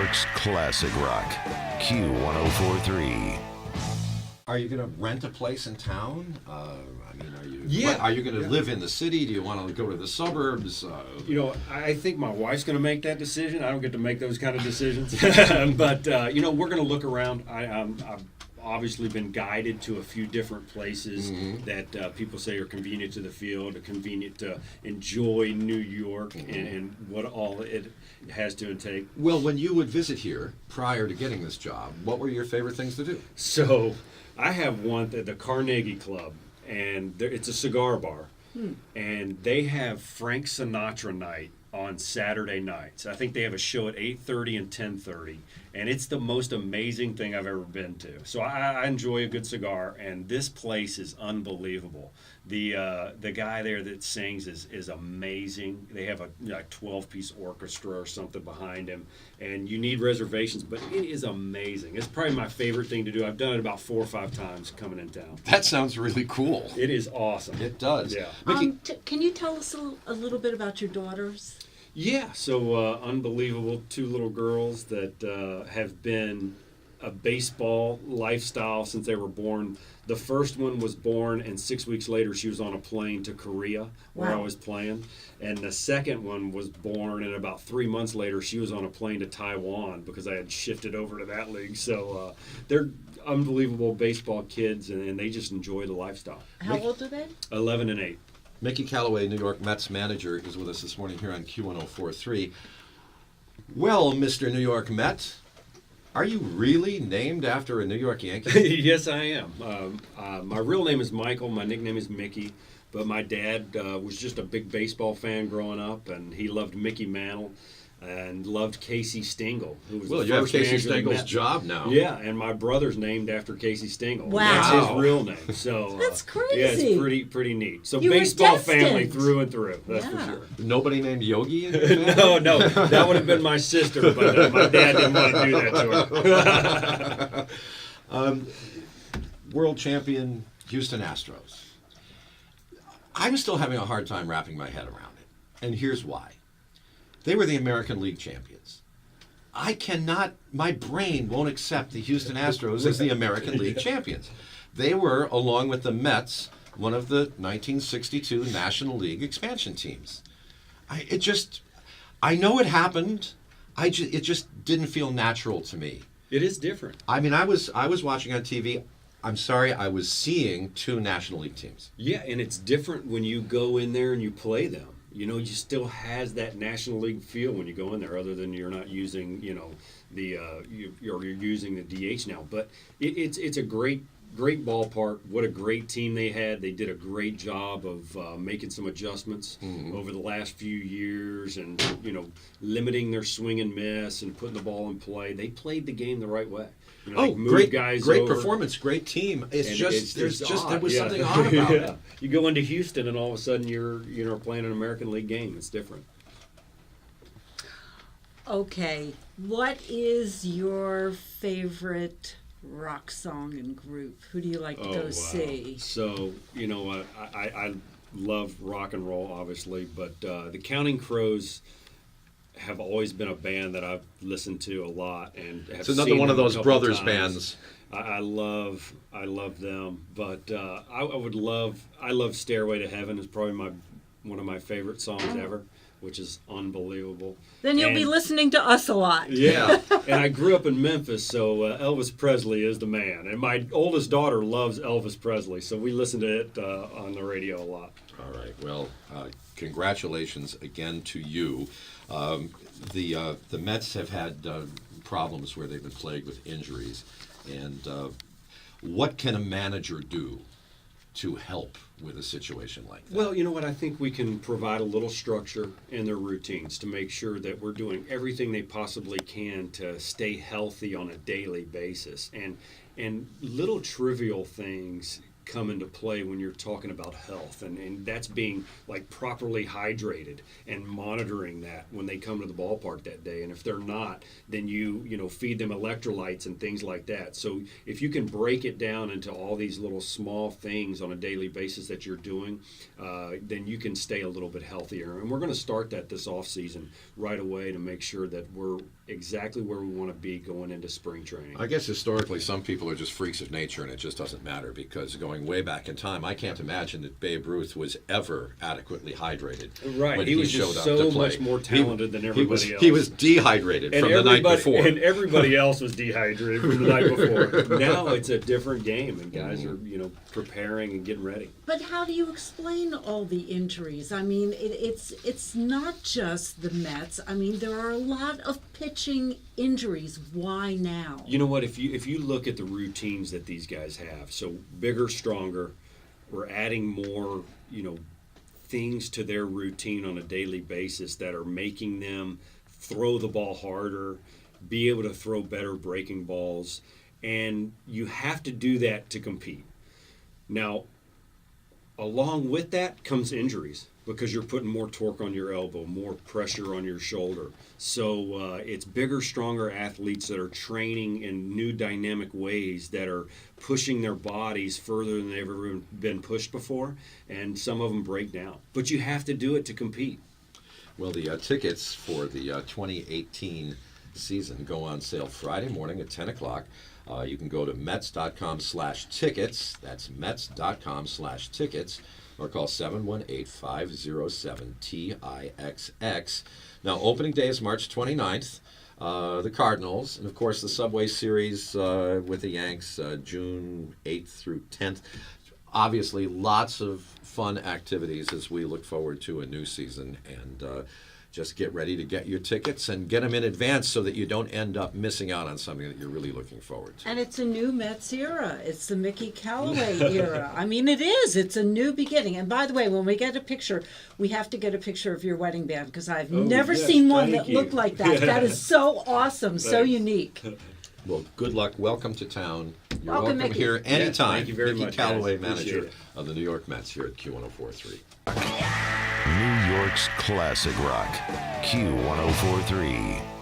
York's classic rock. Q1043. Are you going to rent a place in town? Yeah. Are you going to live in the city? Do you want to go to the suburbs? I think my wife's going to make that decision. I don't get to make those kind of decisions. But, we're going to look around. I've obviously been guided to a few different places that people say are convenient to the field, are convenient to enjoy New York and what all it has to intake. Well, when you would visit here prior to getting this job, what were your favorite things to do? So I have one at the Carnegie Club, and it's a cigar bar, and they have Frank Sinatra night on Saturday nights. I think they have a show at 8:30 and 10:30, and it's the most amazing thing I've ever been to. So I enjoy a good cigar, and this place is unbelievable. The guy there that sings is amazing. They have a 12-piece orchestra or something behind him, and you need reservations, but it is amazing. It's probably my favorite thing to do. I've done it about 4 or 5 times coming in town. That sounds really cool. It is awesome. It does. Yeah. Mickey, Can you tell us a little bit about your daughters? Yeah, so unbelievable 2 little girls that have been a baseball lifestyle since they were born. The first one was born, and 6 weeks later she was on a plane to Korea where I was playing. And the second one was born, and about 3 months later she was on a plane to Taiwan because I had shifted over to that league. So they're unbelievable baseball kids, and they just enjoy the lifestyle. How old are they? 11 and 8. Mickey Callaway, New York Mets manager, is with us this morning here on Q1043. Well, Mr. New York Met, are you really named after a New York Yankee? Yes, I am. My real name is Michael. My nickname is Mickey. But my dad was just a big baseball fan growing up, and he loved Mickey Mantle and loved Casey Stengel, who was Well, the you have first Casey manager of the Stengel's Mets. job now. Yeah, and my brother's named after Casey Stengel. Wow. That's his real name. So That's crazy. Yeah, it's pretty neat. So You were baseball family destined. through and through. That's for Yeah. sure. Nobody named Yogi in your family? No, that would have been my sister, but my dad didn't want to do that to her. World champion Houston Astros. I'm still having a hard time wrapping my head around it. And here's why. They were the American League champions. My brain won't accept the Houston Astros as the American League champions. They were, along with the Mets, one of the 1962 National League expansion teams. I know it happened. It just didn't feel natural to me. It is different. I mean, I was watching on TV. I'm sorry, I was seeing 2 National League teams. Yeah, and it's different when you go in there and you play them. You still has that National League feel when you go in there, other than you're not using, you're using the DH now. But it's a great ballpark. What a great team they had. They did a great job of making some adjustments over the last few years, and limiting their swing and miss and putting the ball in play. They played the game the right way. Great over. performance, great team. There was odd. something odd about it. You go into Houston and all of a sudden you're playing an American League game. It's different. Okay, what is your favorite rock song and group? Who do you like to go see? So, I love rock and roll, obviously, but the Counting Crows have always been a band that I've listened to a lot, and have It's another seen one of them a those couple brothers times. bands. I love them, but I love Stairway to Heaven is probably one of my favorite songs ever, which is unbelievable. Then you'll be And- listening to us a lot. Yeah, and I grew up in Memphis, so Elvis Presley is the man. And my oldest daughter loves Elvis Presley, so we listen to it on the radio a lot. All right. Well, congratulations again to you. The Mets have had problems where they've been plagued with injuries, and what can a manager do to help with a situation like that? Well, you know what? I think we can provide a little structure in their routines to make sure that we're doing everything they possibly can to stay healthy on a daily basis. And little trivial things come into play when you're talking about health, and that's being like properly hydrated and monitoring that when they come to the ballpark that day. And if they're not, then you know feed them electrolytes and things like that. So if you can break it down into all these little small things on a daily basis that you're doing, then you can stay a little bit healthier. And we're going to start that this off season right away to make sure that we're exactly where we want to be going into spring training. I guess historically some people are just freaks of nature and it just doesn't matter, because going way back in time, I can't imagine that Babe Ruth was ever adequately hydrated. Right, when he was showed just up so to play. much more talented than everybody else. He was dehydrated from the night before. And everybody else was dehydrated from the night before. Now it's a different game, and guys are preparing and getting ready. But how do you explain all the injuries? I mean, it's not just the Mets. I mean, there are a lot of pitching injuries. Why now? You know what? If you look at the routines that these guys have, so bigger, stronger, we're adding more, things to their routine on a daily basis that are making them throw the ball harder, be able to throw better breaking balls, and you have to do that to compete. Now, along with that comes injuries, because you're putting more torque on your elbow, more pressure on your shoulder. So it's bigger, stronger athletes that are training in new dynamic ways that are pushing their bodies further than they've ever been pushed before, and some of them break down. But you have to do it to compete. Well, the tickets for the 2018 season go on sale Friday morning at 10 o'clock. You can go to Mets.com/tickets. That's Mets.com/tickets. Or call 718-507-TIXX. Now, opening day is March 29th. The Cardinals, and of course the Subway Series with the Yanks, June 8th through 10th. Obviously, lots of fun activities as we look forward to a new season. And just get ready to get your tickets and get them in advance so that you don't end up missing out on something that you're really looking forward to. And it's a new Mets era. It's the Mickey Callaway era. I mean, it is. It's a new beginning. And by the way, when we get a picture, we have to get a picture of your wedding band, because I've never seen one that looked like that. That is so awesome, so unique. Well, good luck. Welcome to town. You're Welcome, Mickey. here anytime. Thank you very Mickey much, Callaway, guys. Appreciate manager it. of the New York Mets here at Q1043. New York's classic rock, Q1043.